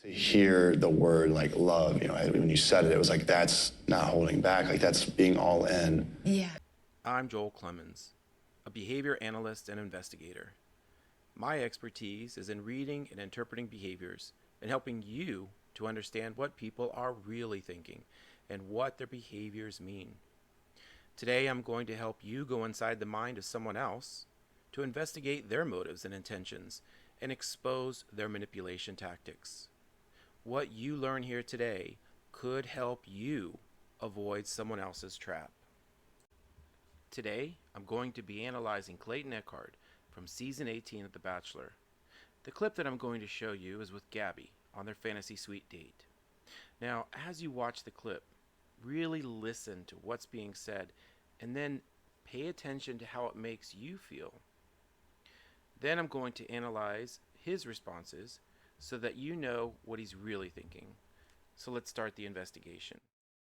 To hear the word like love, when you said it, it was like, that's not holding back. Like that's being all in. Yeah. I'm Joel Clemons, a behavior analyst and investigator. My expertise is in reading and interpreting behaviors and helping you to understand what people are really thinking and what their behaviors mean. Today, I'm going to help you go inside the mind of someone else to investigate their motives and intentions and expose their manipulation tactics. What you learn here today could help you avoid someone else's trap. Today, I'm going to be analyzing Clayton Echard from Season 18 of The Bachelor. The clip that I'm going to show you is with Gabby on their fantasy suite date. Now, as you watch the clip, really listen to what's being said and then pay attention to how it makes you feel. Then I'm going to analyze his responses so that you know what he's really thinking. So let's start the investigation.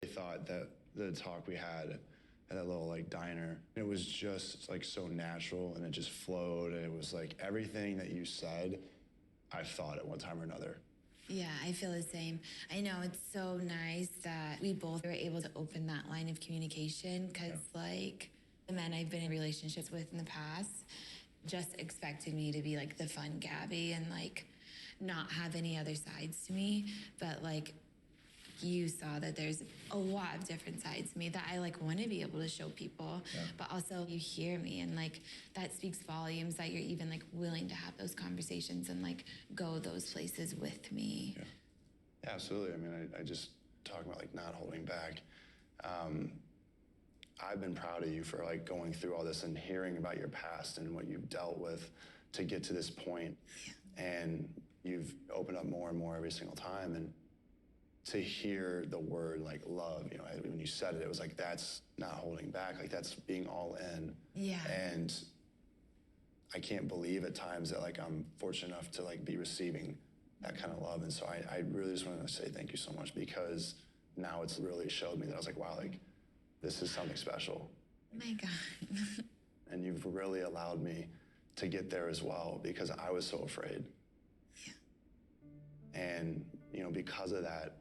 I thought that the talk we had at that little diner, it was just so natural and it just flowed. And it was like everything that you said, I've thought at one time or another. Yeah, I feel the same. I know it's so nice that we both were able to open that line of communication because the men I've been in relationships with in the past just expected me to be the fun Gabby and not have any other sides to me. But you saw that there's a lot of different sides to me that I want to be able to show people. Yeah. But also you hear me and that speaks volumes that you're even willing to have those conversations and go those places with me. Yeah, absolutely. I mean, I just talking about not holding back. I've been proud of you for going through all this and hearing about your past and what you've dealt with to get to this point. Yeah. And you've opened up more and more every single time. And to hear the word love, when you said it, it was like, that's not holding back. That's being all in. Yeah. And I can't believe at times that I'm fortunate enough to be receiving that kind of love. And so I really just wanted to say thank you so much, because now it's really showed me that I was like, wow, this is something special. Oh my God. And you've really allowed me to get there as well, because I was so afraid. Yeah. And, because of that,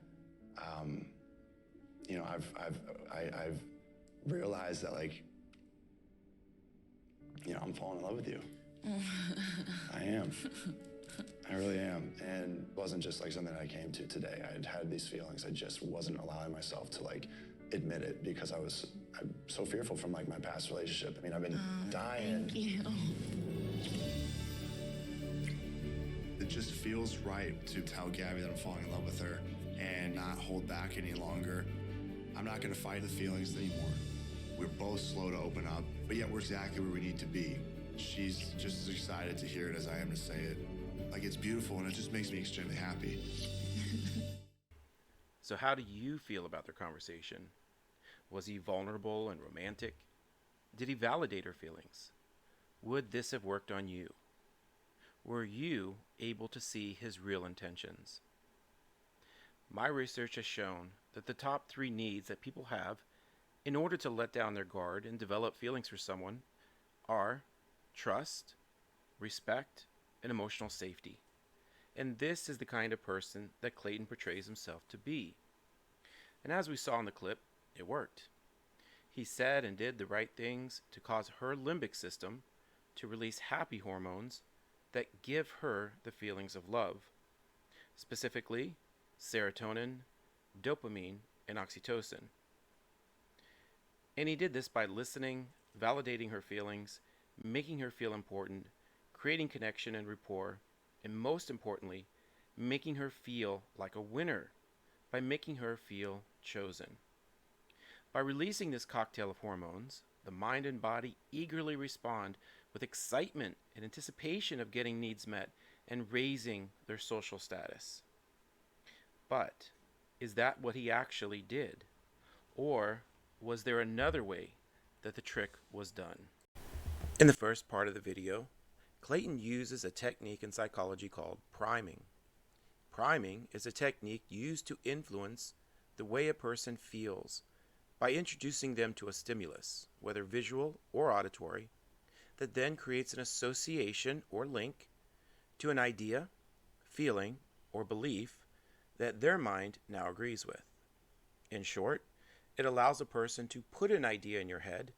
I've realized that I'm falling in love with you. I am. I really am. And it wasn't just something I came to today. I'd had these feelings. I just wasn't allowing myself to admit it, because I'm so fearful from my past relationship. I mean, I've been dying. Thank you. It just feels right to tell Gabby that I'm falling in love with her and not hold back any longer. I'm not gonna fight the feelings anymore. We're both slow to open up, but yet we're exactly where we need to be. She's just as excited to hear it as I am to say it. It's beautiful, and it just makes me extremely happy. So how do you feel about their conversation? Was he vulnerable and romantic? Did he validate her feelings? Would this have worked on you? Were you able to see his real intentions? My research has shown that the top 3 needs that people have in order to let down their guard and develop feelings for someone are trust, respect, and emotional safety. And this is the kind of person that Clayton portrays himself to be. And as we saw in the clip, it worked. He said and did the right things to cause her limbic system to release happy hormones that give her the feelings of love, specifically serotonin, dopamine, and oxytocin. And he did this by listening, validating her feelings, making her feel important, creating connection and rapport, and most importantly, making her feel like a winner by making her feel chosen. By releasing this cocktail of hormones, the mind and body eagerly respond with excitement and anticipation of getting needs met and raising their social status. But is that what he actually did? Or was there another way that the trick was done? In the first part of the video, Clayton uses a technique in psychology called priming. Priming is a technique used to influence the way a person feels by introducing them to a stimulus, whether visual or auditory, that then creates an association or link to an idea, feeling, or belief that their mind now agrees with. In short, it allows a person to put an idea in your head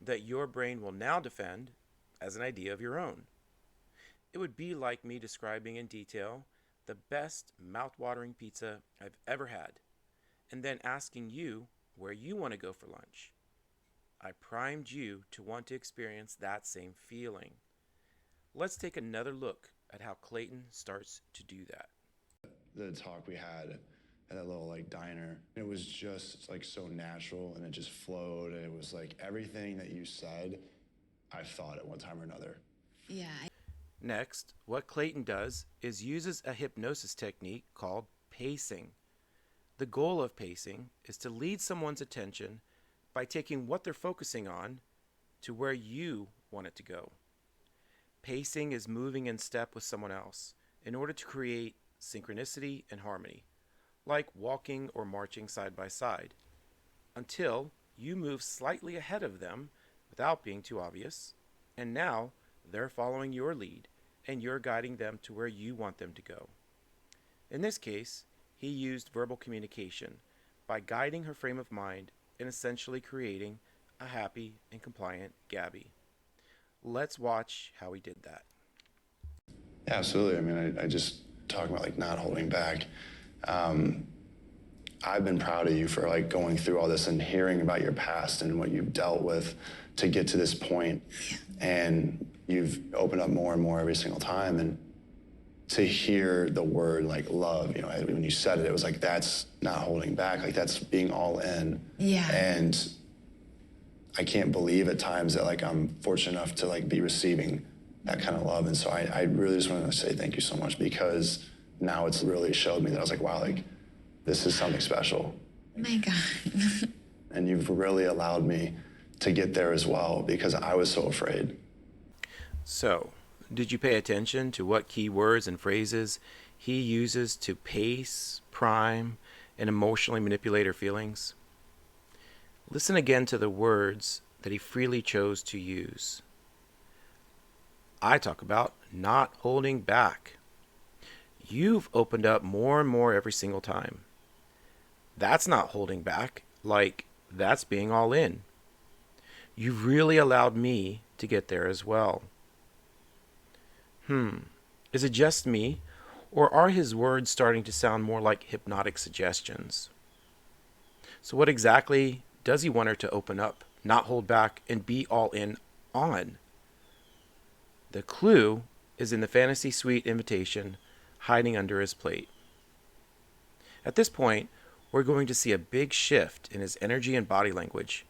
that your brain will now defend as an idea of your own. It would be like me describing in detail the best mouth-watering pizza I've ever had, and then asking you where you want to go for lunch. I primed you to want to experience that same feeling. Let's take another look at how Clayton starts to do that. The talk we had at that little like diner, it was just like so natural and it just flowed. And it was like everything that you said, I've thought at one time or another. Yeah. Next, what Clayton does is uses a hypnosis technique called pacing. The goal of pacing is to lead someone's attention by taking what they're focusing on to where you want it to go. Pacing is moving in step with someone else in order to create synchronicity and harmony, like walking or marching side by side, until you move slightly ahead of them without being too obvious, and now they're following your lead and you're guiding them to where you want them to go. In this case, he used verbal communication by guiding her frame of mind and essentially creating a happy and compliant Gabby. Let's watch how he did that. Yeah, absolutely. I mean, I just talk about like not holding back. I've been proud of you for like going through all this and hearing about your past and what you've dealt with to get to this point. And you've opened up more and more every single time. And to hear the word like love, you know, when you said it, it was like, that's not holding back. Like that's being all in. Yeah. And I can't believe at times that like I'm fortunate enough to like be receiving that kind of love. And so I really just wanted to say thank you so much, because now it's really showed me that I was like, wow, like this is something special. Oh my God. And you've really allowed me to get there as well, because I was so afraid. So, did you pay attention to what key words and phrases he uses to pace, prime, and emotionally manipulate her feelings? Listen again to the words that he freely chose to use. I talk about not holding back. You've opened up more and more every single time. That's not holding back, like that's being all in. You've really allowed me to get there as well. Is it just me, or are his words starting to sound more like hypnotic suggestions? So what exactly does he want her to open up, not hold back, and be all in on? The clue is in the fantasy suite invitation hiding under his plate. At this point, we're going to see a big shift in his energy and body language.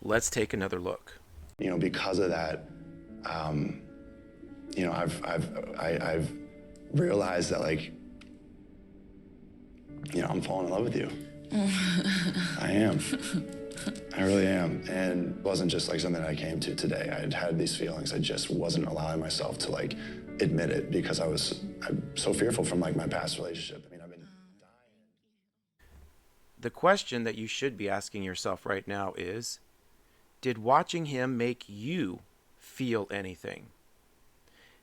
Let's take another look. You know, because of that, you know, I've realized that, like, you know, I'm falling in love with you. I am. I really am. And it wasn't just like something I came to today. I had had these feelings. I just wasn't allowing myself to like admit it, because I'm so fearful from like my past relationship. I mean, I've been dying. The question that you should be asking yourself right now is, did watching him make you feel anything?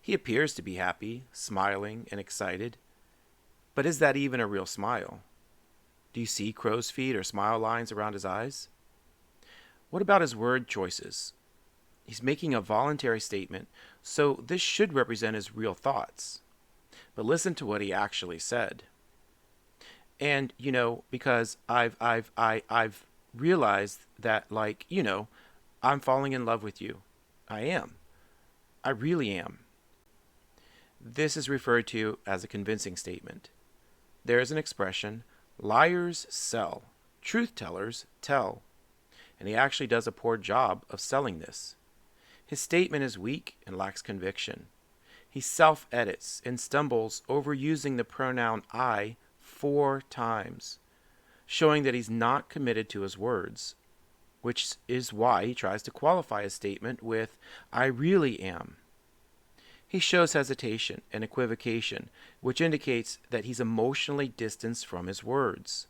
He appears to be happy, smiling, and excited. But is that even a real smile? Do you see crow's feet or smile lines around his eyes? What about his word choices? He's making a voluntary statement, so this should represent his real thoughts. But listen to what he actually said. And, you know, because I've realized that, like, you know, I'm falling in love with you. I am. I really am. This is referred to as a convincing statement. There is an expression, liars sell, truth tellers tell. And he actually does a poor job of selling this. His statement is weak and lacks conviction. He self-edits and stumbles over using the pronoun I 4 times, showing that he's not committed to his words, which is why he tries to qualify his statement with, I really am. He shows hesitation and equivocation, which indicates that he's emotionally distanced from his words.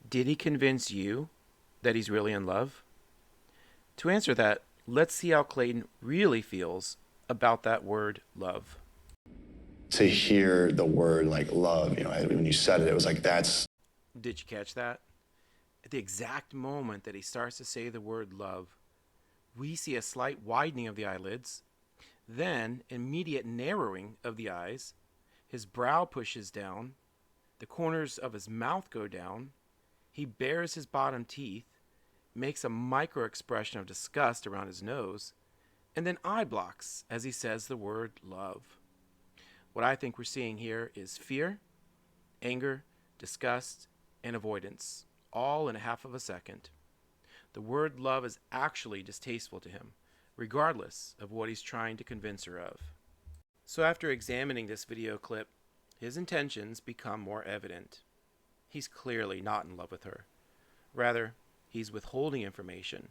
Did he convince you that he's really in love? To answer that, let's see how Clayton really feels about that word love. to hear the word like love, you know, when you said it, it was like, that's. Did you catch that? At the exact moment that he starts to say the word love, we see a slight widening of the eyelids, then immediate narrowing of the eyes. His brow pushes down, the corners of his mouth go down, he bares his bottom teeth, makes a micro expression of disgust around his nose, and then eye blocks as he says the word love. What I think we're seeing here is fear, anger, disgust, and avoidance, all in a half of a second. The word love is actually distasteful to him, regardless of what he's trying to convince her of. So after examining this video clip, his intentions become more evident. He's clearly not in love with her. Rather, he's withholding information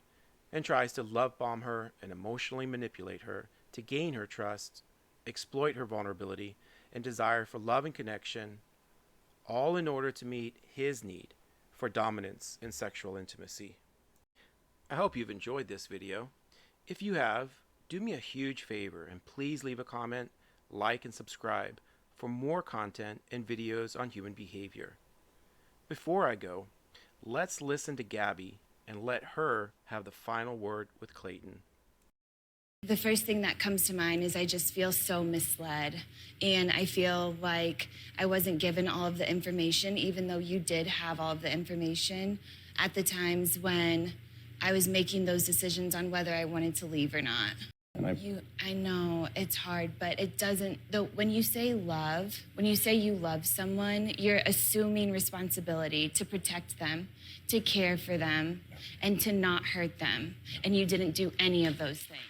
and tries to love bomb her and emotionally manipulate her to gain her trust, exploit her vulnerability and desire for love and connection, all in order to meet his need for dominance in sexual intimacy. I hope you've enjoyed this video. If you have, do me a huge favor and please leave a comment, like, and subscribe for more content and videos on human behavior. Before I go, let's listen to Gabby and let her have the final word with Clayton. The first thing that comes to mind is I just feel so misled, and I feel like I wasn't given all of the information, even though you did have all of the information at the times when I was making those decisions on whether I wanted to leave or not. I know it's hard, but it doesn't, though, when you say love, when you say you love someone, you're assuming responsibility to protect them, to care for them, and to not hurt them, and you didn't do any of those things.